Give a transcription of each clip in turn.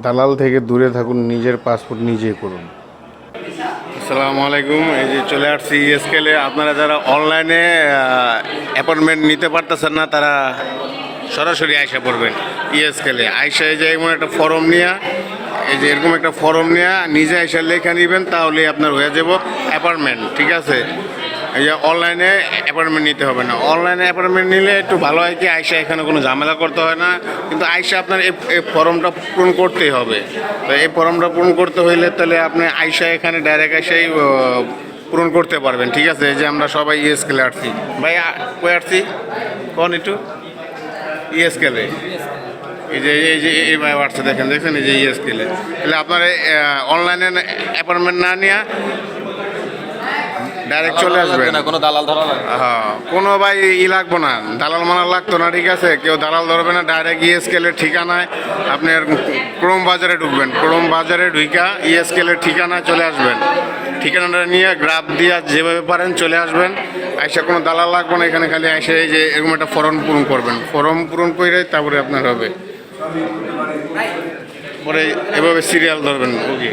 দালাল থেকে দূরে থাকুন, নিজের পাসপোর্ট নিজেই করুন। আসসালামু আলাইকুম। এই যে চলে আসছি স্কেলে। আপনারা যারা অনলাইনে অ্যাপয়েন্টমেন্ট নিতে পারতেছেন না, তারা সরাসরি আয়সা পড়বেন স্কেলে। আয়সা এই যে এমন একটা ফর্ম নিয়ে, এই যে এরকম একটা ফর্ম নিয়ে নিজে আয়সা লেখা নেবেন, তাহলে আপনার হয়ে যাব অ্যাপয়েন্টমেন্ট। ঠিক আছে, এই যে অনলাইনে অ্যাপয়েন্টমেন্ট নিতে হবে না। অনলাইনে অ্যাপয়েন্টমেন্ট নিলে একটু ভালো হয় কি, আয়সা এখানে কোনো ঝামেলা করতে হয় না, কিন্তু আয়সা আপনার এই ফর্মটা পূরণ করতেই হবে। তো এই ফর্মটা পূরণ করতে হইলে তাহলে আপনি আয়সা এখানে ডাইরেক্ট আয়সাই পূরণ করতে পারবেন। ঠিক আছে, এই যে আমরা সবাই স্কেলে আসছি। ভাই কই আসছি কোন একটু স্কেলে, এই যে এই ভাই আসছে, দেখছেন এই যে স্কেলে। তাহলে আপনার অনলাইনে অ্যাপয়েন্টমেন্ট না নিয়ে ডাইরেক্ট চলে আসবে না, কোনো দালাল ধরা লাগবে? হ্যাঁ, কোনো ভাই লাগবো না, দালাল মানা লাগতো না। ঠিক আছে, কেউ দালাল ধরবে না। ডাইরেক্ট স্কেলের ঠিকানায় আপনার ক্রোম বাজারে ঢুকবেন, ক্রোম বাজারে ঢুইকা স্কেলের ঠিকানায় চলে আসবেন। ঠিকানাটা নিয়ে গ্রাফ দিয়ে যেভাবে পারেন চলে আসবেন। আইসা কোনো দালাল লাগবে না, এখানে খালি আইসা এই যে এরকম একটা ফর্ম পূরণ করবেন। ফর্ম পূরণ করে তারপরে আপনার হবে, পরে এভাবে সিরিয়াল ধরবেন। ওকে,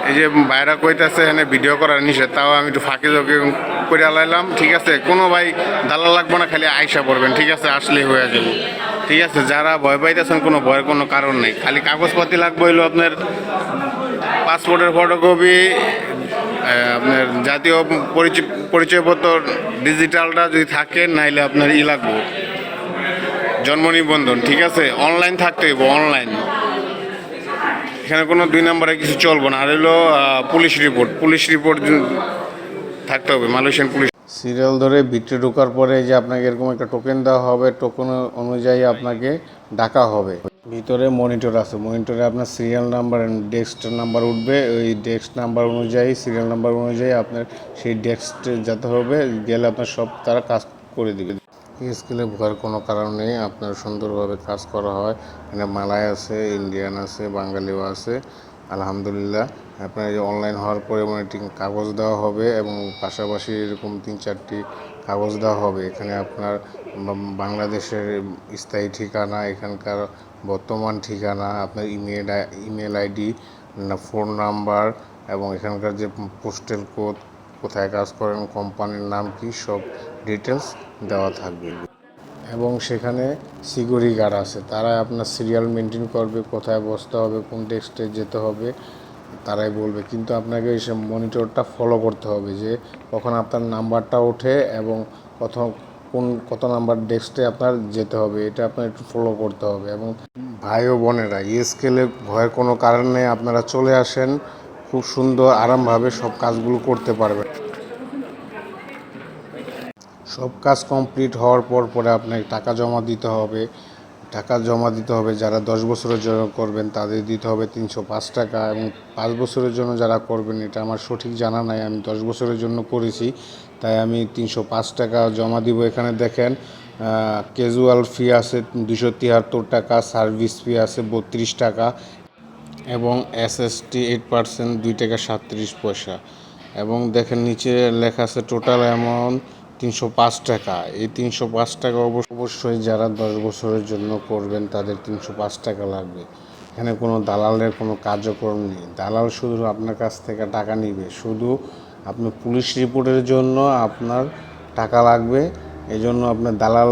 এই যে বাইরা কইতেছে এখানে ভিডিও করার নিষেধ, তাও আমি একটু ফাঁকে ঝোঁকে করে লাইলাম। ঠিক আছে, কোনো ভাই দালাল লাগবো না, খালি আয়সা পড়বেন। ঠিক আছে, আসলেই হয়ে যাবে। ঠিক আছে, যারা ভয় পাইতেছেন, কোনো ভয়ের কোনো কারণ নেই। খালি কাগজপাতি লাগবে হইলো আপনার পাসপোর্টের ফটোকপি, আপনার জাতীয় পরিচয়পত্র ডিজিটালটা যদি থাকে, নাইলে আপনার লাগবে জন্ম নিবন্ধন। ঠিক আছে, অনলাইন থাকতে হইব, অনলাইন। এখানে কোনো 2 নম্বরে কিছু চলবো না। আর হলো পুলিশ রিপোর্ট থাকতে হবে, মালয়েশিয়ান পুলিশ। সিরিয়াল ধরে ভিতরে ঢোকার পরে যে আপনাকে এরকম একটা টোকেন দেওয়া হবে, টোকেন অনুযায়ী আপনাকে ডাকা হবে। ভিতরে মনিটর আছে, মনিটরে আপনার সিরিয়াল নাম্বার, ডেস্ক নাম্বার উঠবে। ওই ডেস্ক নাম্বার অনুযায়ী, সিরিয়াল নাম্বার অনুযায়ী আপনার সেই ডেস্কে যেতে হবে, গেলে আপনার সব তারা কাজ করে দিবে। স্কেলে ভোগার কোনো কারণ নেই, আপনার সুন্দরভাবে কাজ করা হয়। এখানে মালয় আছে, ইন্ডিয়ান আছে, বাঙালিও আছে। আলহামদুলিল্লাহ। আপনার এই অনলাইন হওয়ার পরে একটি কাগজ দেওয়া হবে, এবং পাশাপাশি এরকম 3-4টি কাগজ দেওয়া হবে। এখানে আপনার বাংলাদেশের স্থায়ী ঠিকানা, এখানকার বর্তমান ঠিকানা, আপনার ইমেল আইডি, ফোন নাম্বার, এবং এখানকার যে পোস্টাল কোড, কোথায় কাজ করেন, কোম্পানির নাম কি, সব ডিটেলস দেওয়া থাকবে। এবং সেখানে সিকিউরিটি গার্ড আছে, তারা আপনার সিরিয়াল মেনটেন করবে, কোথায় বসতে হবে, কোন ডেস্কে যেতে হবে, তারাই বলবে। কিন্তু আপনাকে সে মনিটরটা ফলো করতে হবে, যে কখন আপনার নাম্বারটা ওঠে এবং কত নাম্বার ডেস্কে আপনার যেতে হবে, এটা আপনার একটু ফলো করতে হবে। এবং ভাই ও বোনেরা, স্কেলে ভয়ের কোনো কারণ নেই, আপনারা চলে আসেন, খুব সুন্দর আরামভাবে সব কাজগুলো করতে পারবেন। সব কাজ কমপ্লিট হওয়ার পরে আপনাকে টাকা জমা দিতে হবে। যারা 10 বছরের জন্য করবেন তাদের দিতে হবে 305 টাকা, এবং 5 বছরের জন্য যারা করবেন, এটা আমার সঠিক জানা নাই, আমি 10 বছরের জন্য করেছি, তাই আমি 305 টাকা জমা দিব। এখানে দেখেন ক্যাজুয়াল ফি আছে 273 টাকা, সার্ভিস ফি আছে 32 টাকা, এবং SST 8% 2 টাকা 37 পয়সা। এবং দেখেন নিচে লেখা আছে টোটাল অ্যামাউন্ট 305 টাকা। এই 305 টাকা অবশ্যই যারা 10 বছরের জন্য করবেন তাদের 305 টাকা লাগবে। এখানে কোনো দালালের কোনো কার্যক্রম নেই, দালাল শুধু আপনার কাছ থেকে টাকা নিবে, শুধু আপনি পুলিশ রিপোর্টের জন্য আপনার টাকা লাগবে। এই জন্য আপনার দালাল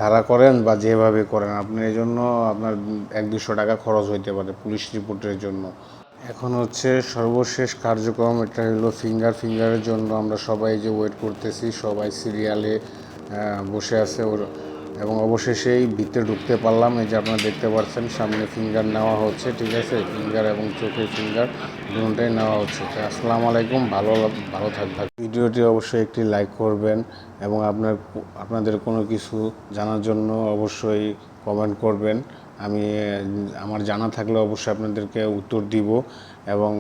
ধারা করেন বা যেভাবে করেন, আপনি এই জন্য আপনার 100-200 টাকা খরচ হইতে পারে পুলিশ রিপোর্টের জন্য। এখন হচ্ছে সর্বশেষ কার্যক্রম, এটা হলো ফিঙ্গারের জন্য আমরা সবাই যে ওয়েট করতেছি, সবাই সিরিয়ালে বসে আছে এবং অবশেষেই ভিতরে ঢুকতে পারলাম। এই যে আপনারা দেখতে পাচ্ছেন সামনে ফিঙ্গার নেওয়া হচ্ছে। ঠিক আছে, ফিঙ্গার এবং চোখের ফিঙ্গার দুটোটাই নেওয়া হচ্ছে। আসসালামু আলাইকুম, ভালো থাকবেন। ভিডিওটি অবশ্যই একটি লাইক করবেন, এবং আপনাদের কোনো কিছু জানার জন্য অবশ্যই কমেন্ট করবেন। আমার জানা থাকলে অবশ্যই আপনাদেরকে উত্তর দিব, এবং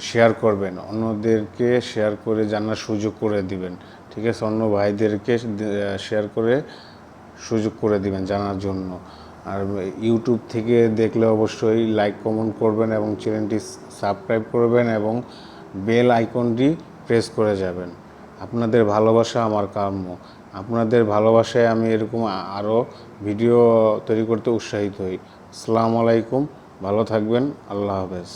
শেয়ার করবেন, অন্যদেরকে শেয়ার করে জানার সুযোগ করে দিবেন। ঠিক আছে, অন্য ভাইদেরকে শেয়ার করে সুযোগ করে দিবেন জানার জন্য। আর ইউটিউব থেকে দেখলে অবশ্যই লাইক কমেন্ট করবেন, এবং চ্যানেলটি সাবস্ক্রাইব করবেন, এবং বেল আইকনটি প্রেস করে যাবেন। আপনাদের ভালোবাসা আমার কাম্য, আপনাদের ভালোবাসায় আমি এরকম আরও ভিডিও তৈরি করতে উৎসাহিত হই। আসসালামু আলাইকুম, ভালো থাকবেন, আল্লাহ হাফেজ।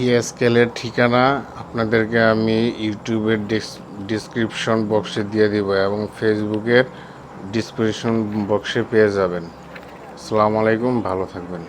ইএসকেলের ঠিকানা আপনাদেরকে আমি ইউটিউবের ডিসক্রিপশন বক্সে দিয়ে দিব এবং ফেসবুকের ডিসক্রিপশন বক্সে পেয়ে যাবেন। আসসালামু আলাইকুম, ভালো থাকবেন।